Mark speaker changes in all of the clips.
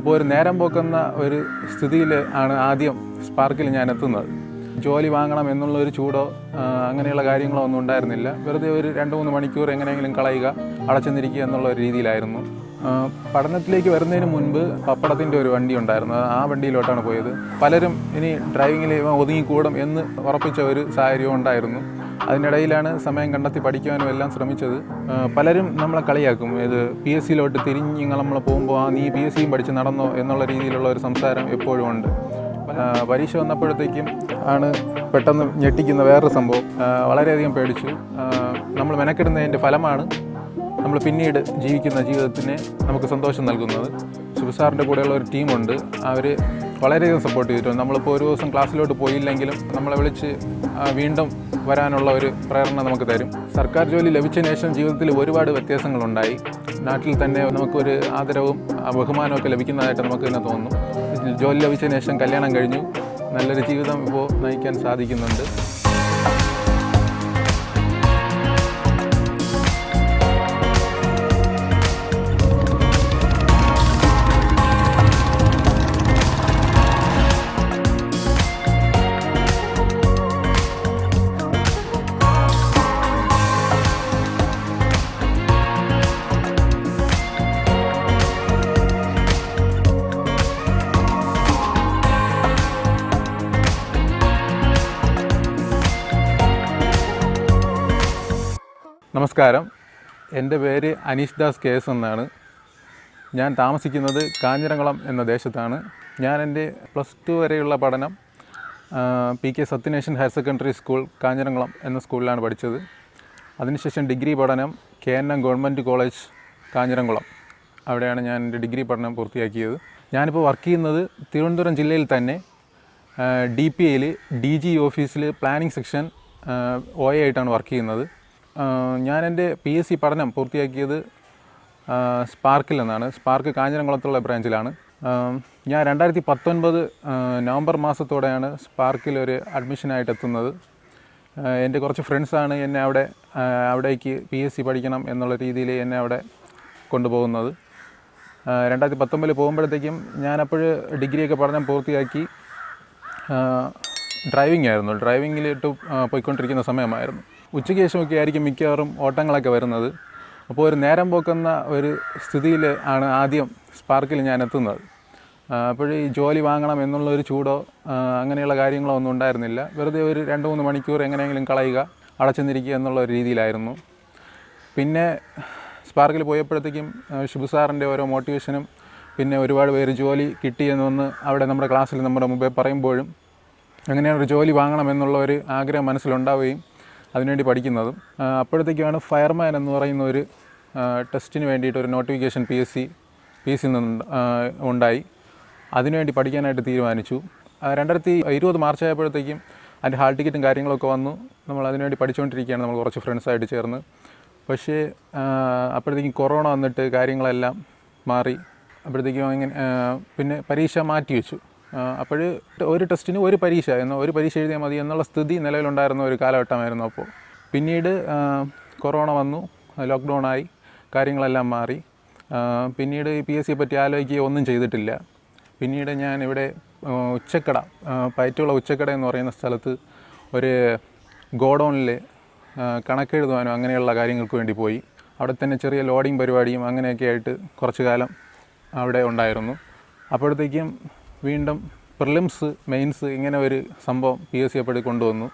Speaker 1: അപ്പോൾ ഒരു നേരം പോക്കുന്ന ഒരു സ്ഥിതിയിൽ ആണ് ആദ്യം സ്പാർക്കിൽ ഞാൻ എത്തുന്നത്. ജോലി വാങ്ങണം എന്നുള്ളൊരു ചൂടോ അങ്ങനെയുള്ള കാര്യങ്ങളോ ഒന്നും ഉണ്ടായിരുന്നില്ല. വെറുതെ ഒരു 2-3 മണിക്കൂർ എങ്ങനെയെങ്കിലും കളയുക, അടച്ചെന്നിരിക്കുക എന്നുള്ള ഒരു രീതിയിലായിരുന്നു. പഠനത്തിലേക്ക് വരുന്നതിന് മുൻപ് പപ്പടത്തിൻ്റെ ഒരു വണ്ടി ഉണ്ടായിരുന്നു. ആ വണ്ടിയിലോട്ടാണ് പോയത്. പലരും ഇനി ഡ്രൈവിങ്ങിൽ ഒതുങ്ങിക്കൂടും എന്ന് ഉറപ്പിച്ച ഒരു സാഹചര്യം ഉണ്ടായിരുന്നു. അതിനിടയിലാണ് സമയം കണ്ടെത്തി പഠിക്കുവാനും എല്ലാം ശ്രമിച്ചത്. പലരും നമ്മളെ കളിയാക്കും, ഇത് PSCയിലോട്ട് തിരിഞ്ഞ് നമ്മൾ പോകുമ്പോൾ നീ PSCയും പഠിച്ച് നടന്നോ എന്നുള്ള രീതിയിലുള്ള ഒരു സംസാരം എപ്പോഴും ഉണ്ട്. പരീക്ഷ വന്നപ്പോഴത്തേക്കും ആണ് പെട്ടെന്ന് ഞെട്ടിക്കുന്ന വേറൊരു സംഭവം. വളരെയധികം പേടിച്ചു. നമ്മൾ മെനക്കെടുന്നതിൻ്റെ ഫലമാണ് നമ്മൾ പിന്നീട് ജീവിക്കുന്ന ജീവിതത്തിന് നമുക്ക് സന്തോഷം നൽകുന്നത്. ശിവസാറിൻ്റെ കൂടെയുള്ള ഒരു ടീമുണ്ട്. അവർ വളരെയധികം സപ്പോർട്ട് ചെയ്തിട്ടുണ്ട്. നമ്മളിപ്പോൾ ഒരു ദിവസം ക്ലാസ്സിലോട്ട് പോയില്ലെങ്കിലും നമ്മളെ വിളിച്ച് വീണ്ടും വരാനുള്ള ഒരു പ്രേരണ നമുക്ക് തരും. സർക്കാർ ജോലി ലഭിച്ചതിന് ശേഷം ജീവിതത്തിൽ ഒരുപാട് വ്യത്യാസങ്ങളുണ്ടായി. നാട്ടിൽ തന്നെ നമുക്കൊരു ആദരവും ബഹുമാനമൊക്കെ ലഭിക്കുന്നതായിട്ട് നമുക്ക് തന്നെ തോന്നുന്നു. ജോലി ലഭിച്ചതിന് ശേഷം കല്യാണം കഴിഞ്ഞു. നല്ലൊരു ജീവിതം ഇപ്പോൾ നയിക്കാൻ സാധിക്കുന്നുണ്ട്. നമസ്കാരം, എൻ്റെ പേര് അനീഷ് ദാസ് KS എന്നാണ്. ഞാൻ താമസിക്കുന്നത് കാഞ്ഞിരംകുളം എന്ന ദേശത്താണ്. ഞാൻ എൻ്റെ +2 വരെയുള്ള പഠനം PK Sathyaneshan higher secondary school Kanjiramkulam എന്ന സ്കൂളിലാണ് പഠിച്ചത്. അതിനുശേഷം ഡിഗ്രി പഠനം KNM ഗവൺമെൻറ് കോളേജ് കാഞ്ഞിരംകുളം, അവിടെയാണ് ഞാൻ എൻ്റെ ഡിഗ്രി പഠനം പൂർത്തിയാക്കിയത്. ഞാനിപ്പോൾ വർക്ക് ചെയ്യുന്നത് തിരുവനന്തപുരം ജില്ലയിൽ തന്നെ DPAയിൽ DG ഓഫീസിൽ പ്ലാനിംഗ് സെക്ഷൻ OA ആയിട്ടാണ് വർക്ക് ചെയ്യുന്നത്. ഞാൻ എൻ്റെ PSC പഠനം പൂർത്തിയാക്കിയത് സ്പാർക്കിൽ നിന്നാണ്. സ്പാർക്ക് കാഞ്ഞിരംകുളത്തുള്ള ബ്രാഞ്ചിലാണ്. ഞാൻ 2019 നവംബർ മാസത്തോടെയാണ് സ്പാർക്കിലൊരു അഡ്മിഷനായിട്ട് എത്തുന്നത്. എൻ്റെ കുറച്ച് ഫ്രണ്ട്സാണ് എന്നെ അവിടേക്ക് PSC പഠിക്കണം എന്നുള്ള രീതിയിൽ എന്നെ അവിടെ കൊണ്ടുപോകുന്നത്. 2019 പോകുമ്പോഴത്തേക്കും ഞാനപ്പോൾ ഡിഗ്രിയൊക്കെ പഠനം പൂർത്തിയാക്കി ഡ്രൈവിങ്ങിലിട്ട് പോയിക്കൊണ്ടിരിക്കുന്ന സമയമായിരുന്നു. ഉച്ചയ്ക്ക് ശേഷമൊക്കെ ആയിരിക്കും മിക്കവാറും ഓട്ടങ്ങളൊക്കെ വരുന്നത്. അപ്പോൾ ഒരു നേരം പോക്കുന്ന ഒരു സ്ഥിതിയിൽ ആണ് ആദ്യം സ്പാർക്കിൽ ഞാൻ എത്തുന്നത്. അപ്പോൾ ഈ ജോലി വാങ്ങണം എന്നുള്ളൊരു ചൂടോ അങ്ങനെയുള്ള കാര്യങ്ങളോ ഒന്നും ഉണ്ടായിരുന്നില്ല. വെറുതെ ഒരു 2-3 മണിക്കൂർ എങ്ങനെയെങ്കിലും കളയുക, അടച്ചെന്നിരിക്കുക എന്നുള്ള ഒരു രീതിയിലായിരുന്നു. പിന്നെ സ്പാർക്കിൽ പോയപ്പോഴത്തേക്കും ശിവസാറിൻ്റെ ഓരോ മോട്ടിവേഷനും പിന്നെ ഒരുപാട് പേര് ജോലി കിട്ടിയെന്നൊന്ന് അവിടെ നമ്മുടെ ക്ലാസ്സിൽ നമ്മുടെ മുമ്പേ പറയുമ്പോഴും അങ്ങനെയാണ് ഒരു ജോലി വാങ്ങണം എന്നുള്ള ഒരു ആഗ്രഹം മനസ്സിലുണ്ടാവുകയും അതിനുവേണ്ടി പഠിക്കുന്നതും. അപ്പോഴത്തേക്കാണ് ഫയർമാൻ എന്ന് പറയുന്ന ഒരു ടെസ്റ്റിന് വേണ്ടിയിട്ടൊരു നോട്ടിഫിക്കേഷൻ PSC നിന്ന് ഉണ്ടായി. അതിനുവേണ്ടി പഠിക്കാനായിട്ട് തീരുമാനിച്ചു. 2020 മാർച്ച് ആയപ്പോഴത്തേക്കും അതിൻ്റെ ഹാൾ ടിക്കറ്റും കാര്യങ്ങളൊക്കെ വന്നു. നമ്മൾ അതിനുവേണ്ടി പഠിച്ചുകൊണ്ടിരിക്കുകയാണ്, നമ്മൾ കുറച്ച് ഫ്രണ്ട്സായിട്ട് ചേർന്ന്. പക്ഷേ അപ്പോഴത്തേക്കും കൊറോണ വന്നിട്ട് കാര്യങ്ങളെല്ലാം മാറി. അപ്പോഴത്തേക്കും പിന്നെ പരീക്ഷ മാറ്റി വെച്ചു. അപ്പോൾ ഒരു ടെസ്റ്റിന് ഒരു പരീക്ഷ എഴുതിയാൽ മതി എന്നുള്ള സ്ഥിതി നിലവിലുണ്ടായിരുന്ന ഒരു കാലഘട്ടമായിരുന്നു. അപ്പോൾ പിന്നീട് കൊറോണ വന്നു, ലോക്ക്ഡൗണായി, കാര്യങ്ങളെല്ലാം മാറി. പിന്നീട് PSCയെ പറ്റി ആലോചിക്കുകയോ ഒന്നും ചെയ്തിട്ടില്ല. പിന്നീട് ഞാൻ ഇവിടെ പയറ്റുള്ള ഉച്ചക്കട എന്ന് പറയുന്ന സ്ഥലത്ത് ഒരു ഗോഡൗണിൽ കണക്കെഴുതുവാനും അങ്ങനെയുള്ള കാര്യങ്ങൾക്ക് വേണ്ടി പോയി. അവിടെ തന്നെ ചെറിയ ലോഡിങ് പരിപാടിയും അങ്ങനെയൊക്കെ ആയിട്ട് കുറച്ച് കാലം അവിടെ ഉണ്ടായിരുന്നു. അപ്പോഴത്തേക്കും വീണ്ടും പ്രിലിംസ് മെയിൻസ് ഇങ്ങനെ ഒരു സംഭവം PSC അപ്പോഴേ കൊണ്ടുവന്നു.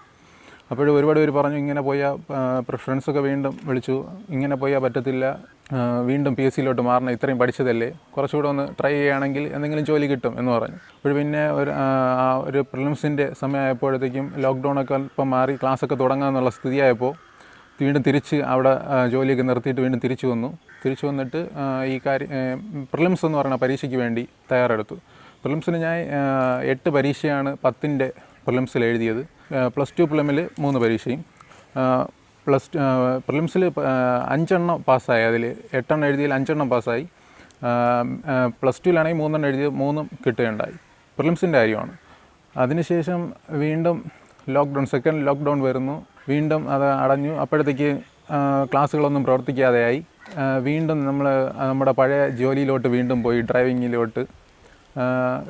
Speaker 1: അപ്പോഴും ഒരുപാട് പേര് പറഞ്ഞു, ഇങ്ങനെ പോയാൽ ഫ്രണ്ട്സൊക്കെ വീണ്ടും വിളിച്ചു, ഇങ്ങനെ പോയാൽ പറ്റത്തില്ല, വീണ്ടും PSCയിലോട്ട് മാറണം, ഇത്രയും പഠിച്ചതല്ലേ, കുറച്ചുകൂടെ ഒന്ന് ട്രൈ ചെയ്യുകയാണെങ്കിൽ എന്തെങ്കിലും ജോലി കിട്ടും എന്ന് പറഞ്ഞു. അപ്പോൾ പിന്നെ ഒരു പ്രിലിംസിൻ്റെ സമയമായപ്പോഴത്തേക്കും ലോക്ക്ഡൗണൊക്കെ അല്പം മാറി, ക്ലാസ്സൊക്കെ തുടങ്ങാമെന്നുള്ള സ്ഥിതിയായപ്പോൾ വീണ്ടും തിരിച്ച് അവിടെ ജോലിയൊക്കെ നിർത്തിയിട്ട് വീണ്ടും തിരിച്ചു വന്നിട്ട് ഈ പ്രിലിംസ് എന്ന് പറയുന്ന പരീക്ഷയ്ക്ക് വേണ്ടി തയ്യാറെടുത്തു. പ്രിലിംസിന് ഞാൻ 8 പരീക്ഷയാണ് 10ൻ്റെ പ്രിലിംസിൽ എഴുതിയത്. +2 പ്രിലിമിൽ 3 പരീക്ഷയും, പ്രിലിംസിൽ 5 എണ്ണം പാസ്സായി. അതിൽ 8 എണ്ണം എഴുതിയതിൽ 5 എണ്ണം പാസ്സായി. +2ലാണെങ്കിൽ 3 എണ്ണം എഴുതിയത് 3 കിട്ടുകയുണ്ടായി. പ്രിലിംസിൻ്റെ കാര്യമാണ്. അതിനുശേഷം വീണ്ടും സെക്കൻഡ് ലോക്ക്ഡൗൺ വരുന്നു. വീണ്ടും അത് അടഞ്ഞു. അപ്പോഴത്തേക്ക് ക്ലാസ്സുകളൊന്നും പ്രവർത്തിക്കാതെയായി. വീണ്ടും നമ്മുടെ പഴയ ജോലിയിലോട്ട് വീണ്ടും പോയി, ഡ്രൈവിങ്ങിലോട്ട്.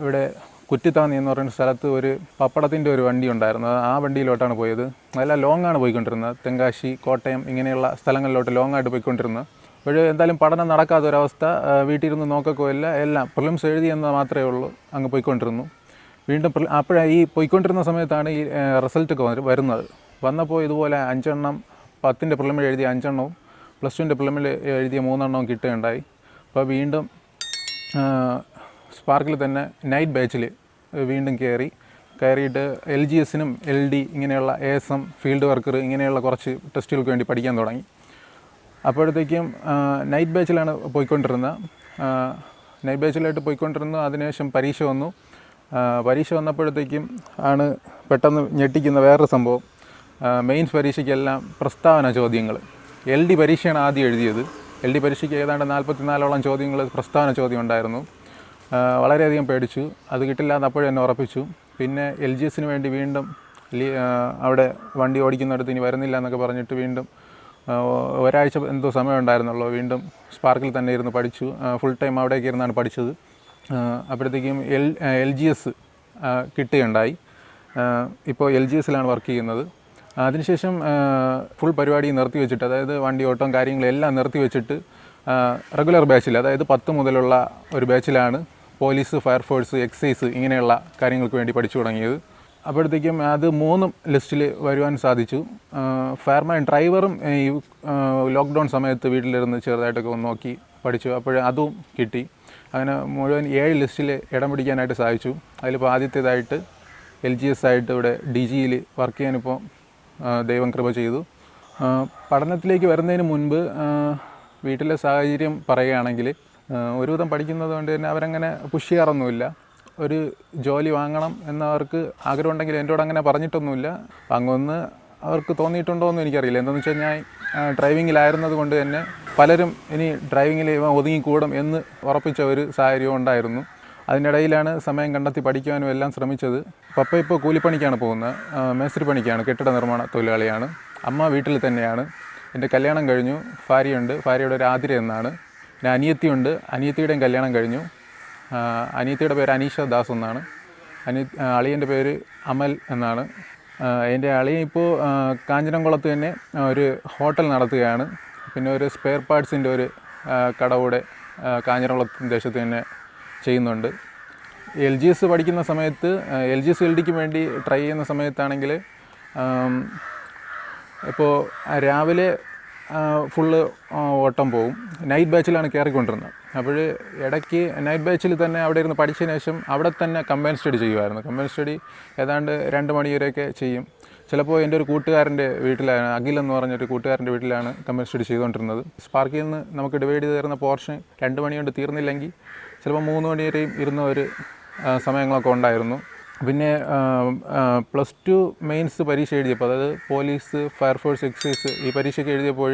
Speaker 1: ഇവിടെ കുറ്റിത്താന്നി എന്ന് പറയുന്ന സ്ഥലത്ത് ഒരു പപ്പടത്തിൻ്റെ ഒരു വണ്ടി ഉണ്ടായിരുന്നു. ആ വണ്ടിയിലോട്ടാണ് പോയത്. നല്ല ലോങ്ങാണ് പോയിക്കൊണ്ടിരുന്നത്. തെങ്കാശി, കോട്ടയം ഇങ്ങനെയുള്ള സ്ഥലങ്ങളിലോട്ട് ലോങ്ങായിട്ട് പോയിക്കൊണ്ടിരുന്നത്. അപ്പോൾ എന്തായാലും പഠനം നടക്കാത്തൊരവസ്ഥ, വീട്ടിൽ ഇരുന്ന് നോക്കുകയില്ല, എല്ലാം പ്രിലിംസ് എഴുതി എന്ന് മാത്രമേ ഉള്ളൂ. അങ്ങ് പോയിക്കൊണ്ടിരുന്നു. വീണ്ടും അപ്പോഴാണ് ഈ പോയിക്കൊണ്ടിരുന്ന സമയത്താണ് ഈ റിസൾട്ടൊക്കെ വരുന്നത്. വന്നപ്പോൾ ഇതുപോലെ 5 എണ്ണം 10ൻ്റെ പ്രിലിമിൽ എഴുതിയ 5 എണ്ണവും +2ൻ്റെ പ്രിലിമിൽ എഴുതിയ 3 എണ്ണവും കിട്ടുകയുണ്ടായി. അപ്പോൾ വീണ്ടും സ്പാർക്കിൽ തന്നെ നൈറ്റ് ബാച്ചിൽ വീണ്ടും കയറിയിട്ട് LGSനും LD ഇങ്ങനെയുള്ള ASM, ഫീൽഡ് വർക്കർ ഇങ്ങനെയുള്ള കുറച്ച് ടെസ്റ്റുകൾക്ക് വേണ്ടി പഠിക്കാൻ തുടങ്ങി. അപ്പോഴത്തേക്കും നൈറ്റ് ബാച്ചിലാണ് പോയിക്കൊണ്ടിരുന്നത്. നൈറ്റ് ബാച്ചിലായിട്ട് പോയിക്കൊണ്ടിരുന്നു. അതിനുശേഷം പരീക്ഷ വന്നു. പരീക്ഷ വന്നപ്പോഴത്തേക്കും ആണ് പെട്ടെന്ന് ഞെട്ടിക്കുന്ന വേറൊരു സംഭവം. മെയിൻസ് പരീക്ഷയ്ക്കെല്ലാം പ്രസ്താവന ചോദ്യങ്ങൾ. LD പരീക്ഷയാണ് ആദ്യം എഴുതിയത്. LD പരീക്ഷയ്ക്ക് ഏതാണ്ട് 44ഓളം ചോദ്യങ്ങൾ പ്രസ്താവന ചോദ്യം ഉണ്ടായിരുന്നു. വളരെയധികം പേടിച്ചു. അത് കിട്ടില്ല എന്ന് അപ്പോഴും എന്നെ ഉറപ്പിച്ചു. പിന്നെ LGSന് വേണ്ടി വീണ്ടും അവിടെ വണ്ടി ഓടിക്കുന്നിടത്ത് ഇനി വരുന്നില്ല എന്നൊക്കെ പറഞ്ഞിട്ട് വീണ്ടും ഒരാഴ്ച എന്തോ സമയം ഉണ്ടായിരുന്നുള്ളൂ. വീണ്ടും സ്പാർക്കിൽ തന്നെ ഇരുന്ന് പഠിച്ചു. ഫുൾ ടൈം അവിടേക്ക് ഇരുന്നാണ് പഠിച്ചത്. അപ്പോഴത്തേക്കും LGS കിട്ടുകയുണ്ടായി. ഇപ്പോൾ LGSലാണ് വർക്ക് ചെയ്യുന്നത്. അതിനുശേഷം ഫുൾ പരിപാടി നിർത്തി വെച്ചിട്ട്, അതായത് വണ്ടി ഓട്ടം കാര്യങ്ങളെല്ലാം നിർത്തി വെച്ചിട്ട് റെഗുലർ ബാച്ചിൽ, അതായത് 10 മുതലുള്ള ഒരു ബാച്ചിലാണ് പോലീസ്, ഫയർഫോഴ്സ്, എക്സൈസ് ഇങ്ങനെയുള്ള കാര്യങ്ങൾക്ക് വേണ്ടി പഠിച്ചു തുടങ്ങിയത്. അപ്പോഴത്തേക്കും അത് 3 ലിസ്റ്റിൽ വരുവാൻ സാധിച്ചു. ഫയർമാൻ ഡ്രൈവറും ഈ ലോക്ക്ഡൗൺ സമയത്ത് വീട്ടിലിരുന്ന് ചെറുതായിട്ടൊക്കെ ഒന്ന് നോക്കി പഠിച്ചു. അപ്പോൾ അതും കിട്ടി. അങ്ങനെ മുഴുവൻ 7 ലിസ്റ്റിൽ ഇടം പിടിക്കാനായിട്ട് സാധിച്ചു. അതിലിപ്പോൾ ആദ്യത്തേതായിട്ട് LGS ആയിട്ട് ഇവിടെ DGയിൽ വർക്ക് ചെയ്യാനിപ്പോൾ ദൈവം കൃപ ചെയ്തു. പഠനത്തിലേക്ക് വരുന്നതിന് മുൻപ് വീട്ടിലെ സാഹചര്യം പറയുകയാണെങ്കിൽ ഒരുവിധം പഠിക്കുന്നത് കൊണ്ട് തന്നെ അവരങ്ങനെ പുഷ് ചെയ്യാറൊന്നുമില്ല. ഒരു ജോലി വാങ്ങണം എന്നവർക്ക് ആഗ്രഹമുണ്ടെങ്കിൽ എന്നോട് അങ്ങനെ പറഞ്ഞിട്ടൊന്നുമില്ല. അങ്ങൊന്ന് അവർക്ക് തോന്നിയിട്ടുണ്ടോ എന്ന് എനിക്കറിയില്ല. എന്താണെന്ന് വെച്ച് കഴിഞ്ഞാൽ ഡ്രൈവിങ്ങിലായിരുന്നത് കൊണ്ട് തന്നെ പലരും ഇനി ഡ്രൈവിങ്ങിൽ ഒതുങ്ങിക്കൂടും എന്ന് ഉറപ്പിച്ച ഒരു സാഹചര്യം ഉണ്ടായിരുന്നു. അതിനിടയിലാണ് സമയം കണ്ടെത്തി പഠിക്കാനും എല്ലാം ശ്രമിച്ചത്. പപ്പ ഇപ്പോൾ കൂലിപ്പണിക്കാണ് പോകുന്നത്. മേസ്ത്രി പണിക്കാണ്, കെട്ടിട നിർമ്മാണ തൊഴിലാളിയാണ്. അമ്മ വീട്ടിൽ തന്നെയാണ്. എൻ്റെ കല്യാണം കഴിഞ്ഞു. ഭാര്യയുണ്ട്. ഭാര്യയുടെ ഒരു ആതിര എന്നാണ്. പിന്നെ അനിയത്തിയുണ്ട്. അനിയത്തിയുടെയും കല്യാണം കഴിഞ്ഞു. അനിയത്തിയുടെ പേര് അനീഷ ദാസ് എന്നാണ്. അളിയൻ്റെ പേര് അമൽ എന്നാണ്. എൻ്റെ അളിയൻ ഇപ്പോൾ കാഞ്ഞിരംകുളത്ത് തന്നെ ഒരു ഹോട്ടൽ നടത്തുകയാണ്. പിന്നെ ഒരു സ്പെയർ പാർട്സിൻ്റെ ഒരു കട കൂടെ കാഞ്ഞിരംകുളത്ത് ദേശത്ത് തന്നെ ചെയ്യുന്നുണ്ട്. LGS പഠിക്കുന്ന സമയത്ത് LGS LDക്ക് വേണ്ടി ട്രൈ ചെയ്യുന്ന സമയത്താണെങ്കിൽ ഇപ്പോൾ രാവിലെ ഫുള്ള് ഓട്ടം പോകും. നൈറ്റ് ബാച്ചിലാണ് കയറിക്കൊണ്ടിരുന്നത്. അപ്പോൾ ഇടയ്ക്ക് നൈറ്റ് ബാച്ചിൽ തന്നെ അവിടെ ഇരുന്ന് പഠിച്ചതിന് ശേഷം അവിടെ തന്നെ കമ്പൈൻ സ്റ്റഡി ചെയ്യുമായിരുന്നു. കമ്പൈൻ സ്റ്റഡി ഏതാണ്ട് 2 മണി വരെയൊക്കെ ചെയ്യും. ചിലപ്പോൾ എൻ്റെ ഒരു കൂട്ടുകാരൻ്റെ വീട്ടിലാണ്, അഖിൽ എന്ന് പറഞ്ഞൊരു കൂട്ടുകാരൻ്റെ വീട്ടിലാണ് കമ്പൈൻ സ്റ്റഡി ചെയ്തുകൊണ്ടിരുന്നത്. സ്പാർക്കിൽ നിന്ന് നമുക്ക് ഡിവൈഡ് ചെയ്ത് തരുന്ന പോർഷൻ 2 മണി കൊണ്ട് തീർന്നില്ലെങ്കിൽ ചിലപ്പോൾ 3 മണി വരെയും ഇരുന്ന ഒരു സമയങ്ങളൊക്കെ ഉണ്ടായിരുന്നു. പിന്നെ +2 മെയിൻസ് പരീക്ഷ എഴുതിയപ്പോൾ, അതായത് പോലീസ്, ഫയർഫോഴ്സ്, എക്സൈസ് ഈ പരീക്ഷയ്ക്ക് എഴുതിയപ്പോൾ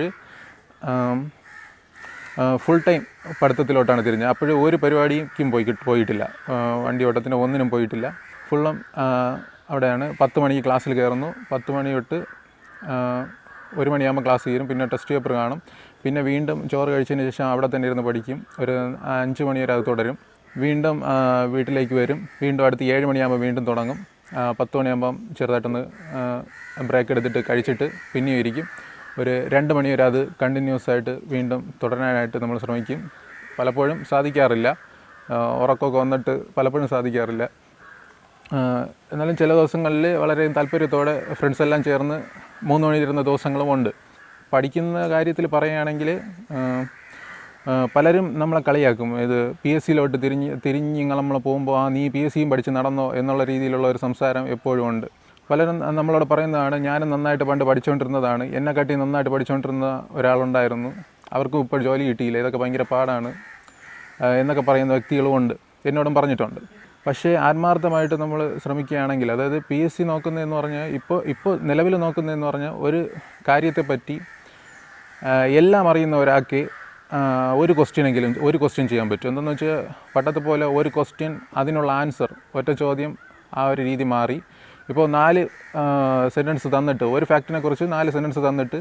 Speaker 1: ഫുൾ ടൈം പഠിത്തത്തിലോട്ടാണ് തിരിഞ്ഞത്. അപ്പോഴും ഒരു പരിപാടിക്കും പോയിട്ടില്ല. വണ്ടി ഓട്ടത്തിന് ഒന്നിനും പോയിട്ടില്ല. ഫുള്ളും അവിടെയാണ്. 10 മണിക്ക് ക്ലാസ്സിൽ കയറുന്നു. 10 മണി തൊട്ട് 1 മണിയാകുമ്പോൾ ക്ലാസ് തീരും. പിന്നെ ടെസ്റ്റ് പേപ്പർ കാണും. പിന്നെ വീണ്ടും ചോറ് കഴിച്ചതിന് ശേഷം അവിടെ തന്നെ ഇരുന്ന് പഠിക്കും. ഒരു 5 മണി വരെ അത് തുടരും. വീണ്ടും വീട്ടിലേക്ക് വരും. വീണ്ടും അടുത്ത് 7 മണിയാകുമ്പോൾ വീണ്ടും തുടങ്ങും. 10 മണിയാകുമ്പം ചെറുതായിട്ടൊന്ന് ബ്രേക്ക് എടുത്തിട്ട് കഴിച്ചിട്ട് പിന്നെയും ഇരിക്കും. ഒരു 2 മണി വരെ അത് കണ്ടിന്യൂസ് ആയിട്ട് വീണ്ടും തുടരാനായിട്ട് നമ്മൾ ശ്രമിക്കും. പലപ്പോഴും സാധിക്കാറില്ല. ഉറക്കമൊക്കെ വന്നിട്ട് പലപ്പോഴും സാധിക്കാറില്ല. എന്നാലും ചില ദിവസങ്ങളിൽ വളരെ താല്പര്യത്തോടെ ഫ്രണ്ട്സ് എല്ലാം ചേർന്ന് 3 മണി ഇരുന്ന ദിവസങ്ങളും ഉണ്ട്. പഠിക്കുന്ന കാര്യത്തിൽ പറയുകയാണെങ്കിൽ പലരും നമ്മളെ കളിയാക്കും. ഇത് PSCയിലോട്ട് തിരിഞ്ഞ് നമ്മൾ പോകുമ്പോൾ നീ PSCയും പഠിച്ച് നടന്നോ എന്നുള്ള രീതിയിലുള്ള ഒരു സംസാരം എപ്പോഴും ഉണ്ട്. പലരും നമ്മളോട് പറയുന്നതാണ്, ഞാനും നന്നായിട്ട് പണ്ട് പഠിച്ചുകൊണ്ടിരുന്നതാണ്, എന്നെക്കാട്ടി നന്നായിട്ട് പഠിച്ചുകൊണ്ടിരുന്ന ഒരാളുണ്ടായിരുന്നു, അവർക്കും ഇപ്പോൾ ജോലി കിട്ടിയില്ല, ഇതൊക്കെ ഭയങ്കര പാടാണ് എന്നൊക്കെ പറയുന്ന വ്യക്തികളും ഉണ്ട്, എന്നോടും പറഞ്ഞിട്ടുണ്ട്. പക്ഷേ ആത്മാർത്ഥമായിട്ട് നമ്മൾ ശ്രമിക്കുകയാണെങ്കിൽ, അതായത് PSC നോക്കുന്നതെന്ന് പറഞ്ഞാൽ ഇപ്പോൾ നിലവിൽ നോക്കുന്നതെന്ന് പറഞ്ഞാൽ ഒരു കാര്യത്തെപ്പറ്റി എല്ലാം അറിയുന്ന ഒരാൾക്ക് ഒരു ക്വസ്റ്റ്യൻ ചെയ്യാൻ പറ്റും. എന്തെന്ന് വെച്ചാൽ പട്ടത്തെ പോലെ ഒരു ക്വസ്റ്റ്യൻ അതിനുള്ള ആൻസർ ഒറ്റ ചോദ്യം ആ ഒരു രീതി മാറി. ഇപ്പോൾ 4 സെൻറ്റൻസ് തന്നിട്ട് ഒരു ഫാക്റ്റിനെക്കുറിച്ച് 4 സെൻറ്റൻസ് തന്നിട്ട്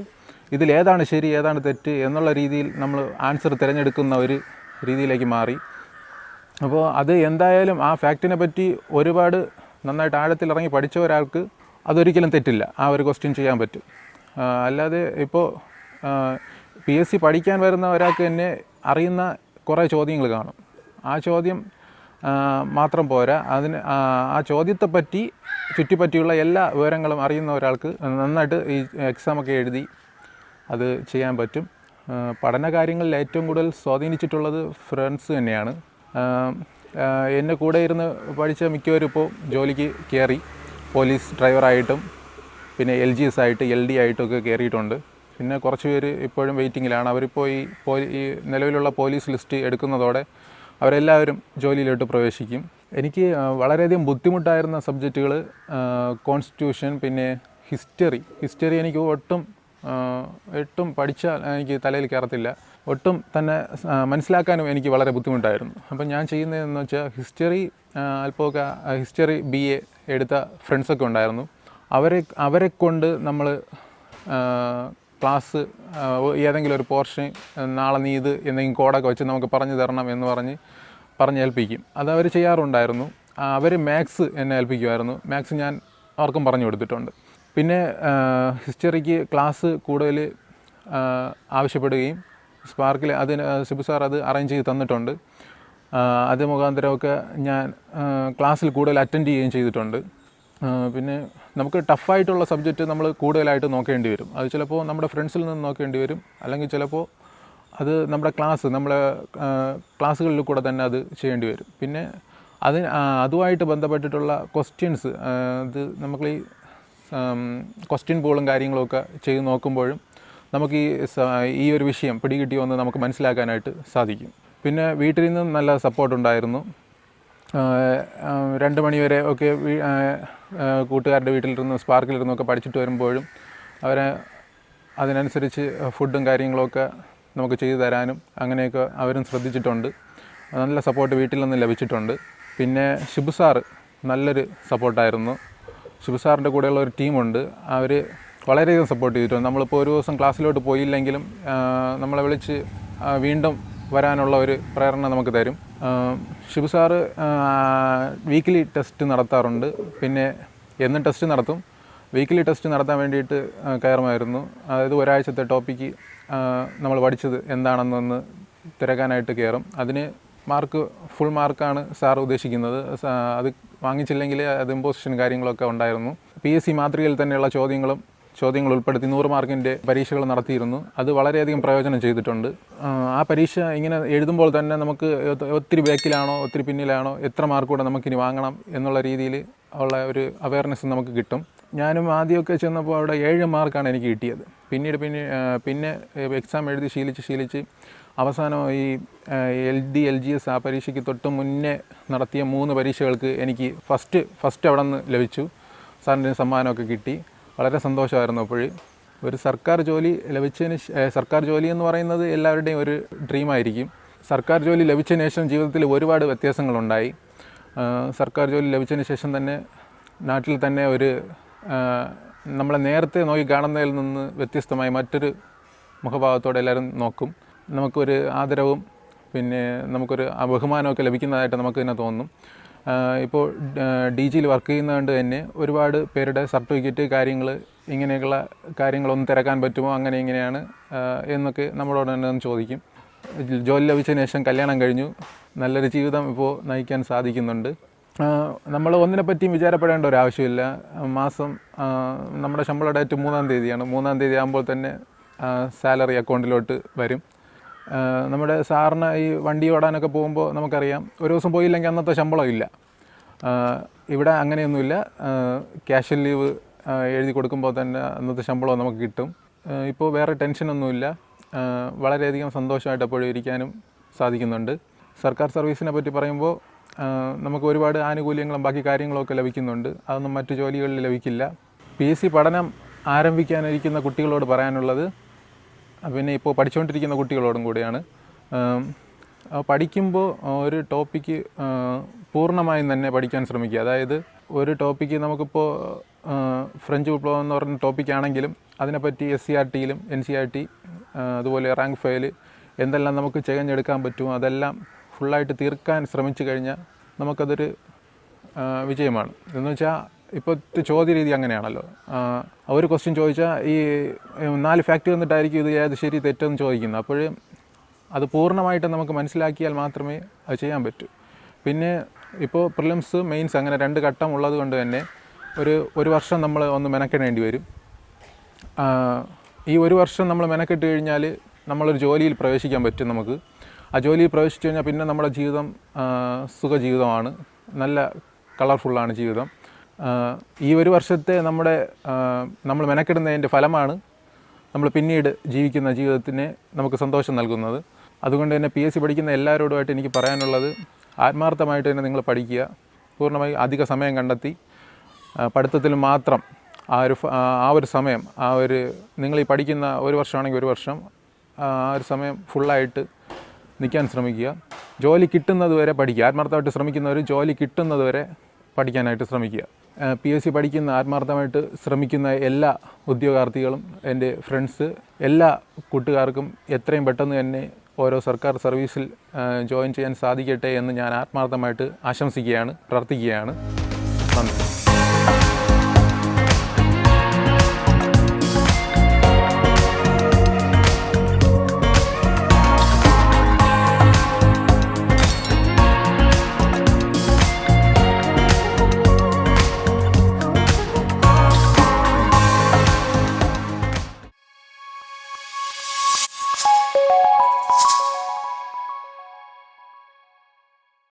Speaker 1: ഇതിലേതാണ് ശരി ഏതാണ് തെറ്റ് എന്നുള്ള രീതിയിൽ നമ്മൾ ആൻസർ തിരഞ്ഞെടുക്കുന്ന ഒരു രീതിയിലേക്ക് മാറി. അപ്പോൾ അത് എന്തായാലും ആ ഫാക്റ്റിനെ പറ്റി ഒരുപാട് നന്നായിട്ട് ആഴത്തിലിറങ്ങി പഠിച്ച ഒരാൾക്ക് അതൊരിക്കലും തെറ്റില്ല, ആ ഒരു ക്വസ്റ്റ്യൻ ചെയ്യാൻ പറ്റും. അല്ലാതെ ഇപ്പോൾ PSC പഠിക്കാൻ വരുന്ന ഒരാൾക്ക് തന്നെ അറിയുന്ന കുറേ ചോദ്യങ്ങൾ കാണും. ആ ചോദ്യം മാത്രം പോരാ, ആ ചോദ്യത്തെപ്പറ്റി ചുറ്റിപ്പറ്റിയുള്ള എല്ലാ വിവരങ്ങളും അറിയുന്ന ഒരാൾക്ക് നന്നായിട്ട് ഈ എക്സാമൊക്കെ എഴുതി അത് ചെയ്യാൻ പറ്റും. പഠന കാര്യങ്ങളിൽ ഏറ്റവും കൂടുതൽ സ്വാധീനിച്ചിട്ടുള്ളത് ഫ്രണ്ട്സ് തന്നെയാണ്. എൻ്റെ കൂടെ ഇരുന്ന് പഠിച്ച മിക്കവരും ഇപ്പോൾ ജോലിക്ക് കയറി, പോലീസ് ഡ്രൈവറായിട്ടും പിന്നെ LGS ആയിട്ട് LD ആയിട്ടൊക്കെ കയറിയിട്ടുണ്ട്. പിന്നെ കുറച്ച് പേര് ഇപ്പോഴും വെയിറ്റിങ്ങിലാണ്. അവരിപ്പോൾ ഈ നിലവിലുള്ള പോലീസ് ലിസ്റ്റ് എടുക്കുന്നതോടെ അവരെല്ലാവരും ജോലിയിലോട്ട് പ്രവേശിക്കും. എനിക്ക് വളരെയധികം ബുദ്ധിമുട്ടായിരുന്ന സബ്ജക്റ്റുകൾ കോൺസ്റ്റിറ്റ്യൂഷൻ, പിന്നെ ഹിസ്റ്ററി എനിക്ക് ഒട്ടും പഠിച്ചാൽ എനിക്ക് തലയിൽ കയറത്തില്ല, ഒട്ടും തന്നെ മനസ്സിലാക്കാനും എനിക്ക് വളരെ ബുദ്ധിമുട്ടായിരുന്നു. അപ്പം ഞാൻ ചെയ്യുന്നതെന്ന് വെച്ചാൽ അല്പമൊക്കെ ഹിസ്റ്ററി BA എടുത്ത ഫ്രണ്ട്സൊക്കെ ഉണ്ടായിരുന്നു. അവരെ കൊണ്ട് നമ്മൾ ക്ലാസ് ഏതെങ്കിലും ഒരു പോർഷൻ നാളെ നീ ഇത് എന്തെങ്കിലും കോഡൊക്കെ വെച്ച് നമുക്ക് പറഞ്ഞു തരണം എന്ന് പറഞ്ഞ് ഏൽപ്പിക്കും. അത് അവർ ചെയ്യാറുണ്ടായിരുന്നു. അവർ മാത്സ് എന്നെ ഏൽപ്പിക്കുമായിരുന്നു. മാത്സ് ഞാൻ അവർക്കും പറഞ്ഞു കൊടുത്തിട്ടുണ്ട്. പിന്നെ ഹിസ്റ്ററിക്ക് ക്ലാസ് കൂടുതൽ ആവശ്യപ്പെടുകയും സ്പാർക്കിൽ ശിബു സാർ അത് അറേഞ്ച് ചെയ്ത് തന്നിട്ടുണ്ട്. അത് മുഖാന്തരമൊക്കെ ഞാൻ ക്ലാസ്സിൽ കൂടുതൽ അറ്റൻഡ് ചെയ്യുകയും ചെയ്തിട്ടുണ്ട്. പിന്നെ നമുക്ക് ടഫായിട്ടുള്ള സബ്ജക്റ്റ് നമ്മൾ കൂടുതലായിട്ട് നോക്കേണ്ടി വരും. അത് ചിലപ്പോൾ നമ്മുടെ ഫ്രണ്ട്സിൽ നിന്ന് നോക്കേണ്ടി വരും, അല്ലെങ്കിൽ ചിലപ്പോൾ അത് നമ്മുടെ ക്ലാസ്സുകളിൽ കൂടെ തന്നെ അത് ചെയ്യേണ്ടി വരും. പിന്നെ അതുമായിട്ട് ബന്ധപ്പെട്ടിട്ടുള്ള ക്വസ്റ്റ്യൻസ്, അത് നമുക്ക് ക്വസ്റ്റ്യൻ പോളും കാര്യങ്ങളൊക്കെ ചെയ്ത് നോക്കുമ്പോഴും നമുക്ക് ഈ ഒരു വിഷയം പിടികിട്ടിയോ എന്ന് നമുക്ക് മനസ്സിലാക്കാനായിട്ട് സാധിക്കും. പിന്നെ വീട്ടിൽ നിന്നും നല്ല സപ്പോർട്ടുണ്ടായിരുന്നു. 2 മണി വരെ ഒക്കെ കൂട്ടുകാരുടെ വീട്ടിലിരുന്ന് സ്പാർക്കിലിരുന്നൊക്കെ പഠിച്ചിട്ട് വരുമ്പോഴും അതിനനുസരിച്ച് ഫുഡും കാര്യങ്ങളൊക്കെ നമുക്ക് ചെയ്തു തരാനും അങ്ങനെയൊക്കെ അവരും ശ്രദ്ധിച്ചിട്ടുണ്ട്. നല്ല സപ്പോർട്ട് വീട്ടിൽ നിന്ന് ലഭിച്ചിട്ടുണ്ട്. പിന്നെ ശിബു സാറ് നല്ലൊരു സപ്പോർട്ടായിരുന്നു. ശിബു സാറിൻ്റെ കൂടെയുള്ള ഒരു ടീമുണ്ട്, അവർ വളരെയധികം സപ്പോർട്ട് ചെയ്തിട്ടുണ്ട്. നമ്മളിപ്പോൾ ഒരു ദിവസം ക്ലാസ്സിലോട്ട് പോയില്ലെങ്കിലും നമ്മളെ വിളിച്ച് വീണ്ടും വരാനുള്ള ഒരു പ്രേരണ നമുക്ക് തരും. ശിബു സാറ് വീക്ക്ലി ടെസ്റ്റ് നടത്താറുണ്ട്. പിന്നെ എന്നും ടെസ്റ്റ് നടത്തും. വീക്ക്ലി ടെസ്റ്റ് നടത്താൻ വേണ്ടിയിട്ട് കയറുമായിരുന്നു. അതായത് ഒരാഴ്ചത്തെ ടോപ്പിക്ക് നമ്മൾ പഠിച്ചത് എന്താണെന്നൊന്ന് തിരക്കാനായിട്ട് കയറും. അതിന് ഫുൾ മാർക്കാണ് സാർ ഉദ്ദേശിക്കുന്നത്. അത് വാങ്ങിച്ചില്ലെങ്കിൽ അത് ഇമ്പോസിഷൻ കാര്യങ്ങളൊക്കെ ഉണ്ടായിരുന്നു. PSC മാതൃകയിൽ തന്നെയുള്ള ചോദ്യങ്ങൾ ഉൾപ്പെടുത്തി 100 മാർക്കിൻ്റെ പരീക്ഷകൾ നടത്തിയിരുന്നു. അത് വളരെയധികം പ്രയോജനം ചെയ്തിട്ടുണ്ട്. ആ പരീക്ഷ ഇങ്ങനെ എഴുതുമ്പോൾ തന്നെ നമുക്ക് ഒത്തിരി ബാക്കിലാണോ ഒത്തിരി പിന്നിലാണോ എത്ര മാർക്ക് കൂടെ നമുക്കിനി വാങ്ങണം എന്നുള്ള രീതിയിൽ ഉള്ള ഒരു അവയർനെസ് നമുക്ക് കിട്ടും. ഞാനും ആദ്യമൊക്കെ ചെന്നപ്പോൾ അവിടെ 7 മാർക്കാണ് എനിക്ക് കിട്ടിയത്. പിന്നെ എക്സാം എഴുതി ശീലിച്ച് അവസാനം ഈ LGS ആ പരീക്ഷയ്ക്ക് തൊട്ട് മുന്നേ നടത്തിയ 3 പരീക്ഷകൾക്ക് എനിക്ക് ഫസ്റ്റ് അവിടെ നിന്ന് ലഭിച്ചു. സാറിൻ്റെ സമ്മാനമൊക്കെ കിട്ടി. വളരെ സന്തോഷമായിരുന്നു. അപ്പോൾ ഒരു സർക്കാർ ജോലി എന്ന് പറയുന്നത് എല്ലാവരുടെയും ഒരു ഡ്രീമായിരിക്കും. സർക്കാർ ജോലി ലഭിച്ചതിന് ശേഷം ജീവിതത്തിൽ ഒരുപാട് വ്യത്യാസങ്ങളുണ്ടായി. സർക്കാർ ജോലി ലഭിച്ചതിന് ശേഷം തന്നെ നാട്ടിൽ തന്നെ നമ്മളെ നേരത്തെ നോക്കി കാണുന്നതിൽ നിന്ന് വ്യത്യസ്തമായി മറ്റൊരു മുഖഭാവത്തോടെ എല്ലാവരും നോക്കും. നമുക്കൊരു ആദരവും പിന്നെ നമുക്കൊരു ബഹുമാനമൊക്കെ ലഭിക്കുന്നതായിട്ട് നമുക്ക് തന്നെ തോന്നും. ഇപ്പോൾ DGയിൽ വർക്ക് ചെയ്യുന്നതുകൊണ്ട് തന്നെ ഒരുപാട് പേരുടെ സർട്ടിഫിക്കറ്റ് ഇങ്ങനെയുള്ള കാര്യങ്ങളൊന്നും തിരക്കാൻ പറ്റുമോ, ഇങ്ങനെയാണ് എന്നൊക്കെ നമ്മളോട് തന്നെ ചോദിക്കും. ജോലി ലഭിച്ചതിന് ശേഷം കല്യാണം കഴിഞ്ഞു, നല്ലൊരു ജീവിതം ഇപ്പോൾ നയിക്കാൻ സാധിക്കുന്നുണ്ട്. നമ്മൾ ഒന്നിനെപ്പറ്റിയും വിചാരപ്പെടേണ്ട ഒരാവശ്യമില്ല. മാസം നമ്മുടെ ശമ്പള ഡേറ്റ് 3-ാം തീയതിയാണ്. 3-ാം തീയതി ആകുമ്പോൾ തന്നെ സാലറി അക്കൗണ്ടിലോട്ട് വരും. നമ്മുടെ സാറിന് ഈ വണ്ടി ഓടാനൊക്കെ പോകുമ്പോൾ നമുക്കറിയാം, ഒരു ദിവസം പോയില്ലെങ്കിൽ അന്നത്തെ ശമ്പളം ഇല്ല. ഇവിടെ അങ്ങനെയൊന്നുമില്ല. ക്യാഷ്വൽ ലീവ് എഴുതി കൊടുക്കുമ്പോൾ തന്നെ അന്നത്തെ ശമ്പളം നമുക്ക് കിട്ടും. ഇപ്പോൾ വേറെ ടെൻഷനൊന്നുമില്ല. വളരെയധികം സന്തോഷമായിട്ട് എപ്പോഴും ഇരിക്കാനും സാധിക്കുന്നുണ്ട്. സർക്കാർ സർവീസിനെ പറ്റി പറയുമ്പോൾ നമുക്ക് ഒരുപാട് ആനുകൂല്യങ്ങളും ബാക്കി കാര്യങ്ങളൊക്കെ ലഭിക്കുന്നുണ്ട്. അതൊന്നും മറ്റു ജോലികളിൽ ലഭിക്കില്ല. PSC പഠനം ആരംഭിക്കാനിരിക്കുന്ന കുട്ടികളോട് പറയാനുള്ളത്, പിന്നെ ഇപ്പോൾ പഠിച്ചുകൊണ്ടിരിക്കുന്ന കുട്ടികളോടും കൂടിയാണ്, പഠിക്കുമ്പോൾ ഒരു ടോപ്പിക്ക് പൂർണ്ണമായും തന്നെ പഠിക്കാൻ ശ്രമിക്കുക. അതായത് ഒരു ടോപ്പിക്ക് നമുക്കിപ്പോൾ ഫ്രഞ്ച് വിപ്ലവം എന്ന് പറഞ്ഞ ടോപ്പിക്കാണെങ്കിലും അതിനെപ്പറ്റി SCRTയിലും NCERT അതുപോലെ റാങ്ക് ഫയൽ എന്തെല്ലാം നമുക്ക് തികഞ്ഞെടുക്കാൻ പറ്റുമോ അതെല്ലാം ഫുള്ളായിട്ട് തീർക്കാൻ ശ്രമിച്ചു കഴിഞ്ഞാൽ നമുക്കതൊരു വിജയമാണ്. എന്ന് വെച്ചാൽ ഇപ്പോഴത്തെ ചോദ്യ രീതി അങ്ങനെയാണല്ലോ. ഒരു ക്വസ്റ്റ്യൻ ചോദിച്ചാൽ ഈ 4 ഫാക്റ്റ് വന്നിട്ടായിരിക്കും ഇത് ഏത് ശരി തെറ്റെന്ന് ചോദിക്കുന്നത്. അപ്പോൾ അത് പൂർണ്ണമായിട്ട് നമുക്ക് മനസ്സിലാക്കിയാൽ മാത്രമേ അത് ചെയ്യാൻ പറ്റൂ. പിന്നെ ഇപ്പോൾ പ്രിലിംസ് മെയിൻസ് അങ്ങനെ 2 ഘട്ടം ഉള്ളത് കൊണ്ട് തന്നെ ഒരു വർഷം നമ്മൾ ഒന്ന് മെനക്കെടേണ്ടി വരും. ഈ ഒരു വർഷം നമ്മൾ മെനക്കെട്ട് കഴിഞ്ഞാൽ നമ്മളൊരു ജോലിയിൽ പ്രവേശിക്കാൻ പറ്റും നമുക്ക്. ആ ജോലിയിൽ പ്രവേശിച്ചു കഴിഞ്ഞാൽ പിന്നെ നമ്മുടെ ജീവിതം സുഖജീവിതമാണ്, നല്ല കളർഫുള്ളാണ് ജീവിതം. ഈ ഒരു വർഷത്തെ നമ്മൾ മെനക്കെടുന്നതിൻ്റെ ഫലമാണ് നമ്മൾ പിന്നീട് ജീവിക്കുന്ന ജീവിതത്തിന് നമുക്ക് സന്തോഷം നൽകുന്നത്. അതുകൊണ്ട് തന്നെ PSC പഠിക്കുന്ന എല്ലാവരോടുമായിട്ട് എനിക്ക് പറയാനുള്ളത്, ആത്മാർത്ഥമായിട്ട് തന്നെ നിങ്ങൾ പഠിക്കുക. പൂർണ്ണമായി അധിക സമയം കണ്ടെത്തി പഠിത്തത്തിൽ മാത്രം ആ ഒരു സമയം നിങ്ങൾ ഈ പഠിക്കുന്ന ഒരു വർഷമാണെങ്കിൽ ഒരു വർഷം ആ ഒരു സമയം ഫുള്ളായിട്ട് നിൽക്കാൻ ശ്രമിക്കുക. ജോലി കിട്ടുന്നത് വരെ പഠിക്കുക. ആത്മാർത്ഥമായിട്ട് ശ്രമിക്കുന്നവർ ജോലി കിട്ടുന്നത് വരെ പഠിക്കാനായിട്ട് ശ്രമിക്കുക. PSC പഠിക്കുന്ന ആത്മാർത്ഥമായിട്ട് ശ്രമിക്കുന്ന എല്ലാ ഉദ്യോഗാർത്ഥികളും, എൻ്റെ ഫ്രണ്ട്സ്, എല്ലാ കൂട്ടുകാർക്കും എത്രയും പെട്ടെന്ന് തന്നെ ഓരോ സർക്കാർ സർവീസിൽ ജോയിൻ ചെയ്യാൻ സാധിക്കട്ടെ എന്ന് ഞാൻ ആത്മാർത്ഥമായിട്ട് ആശംസിക്കുകയാണ്, പ്രാർത്ഥിക്കുകയാണ്. നന്ദി.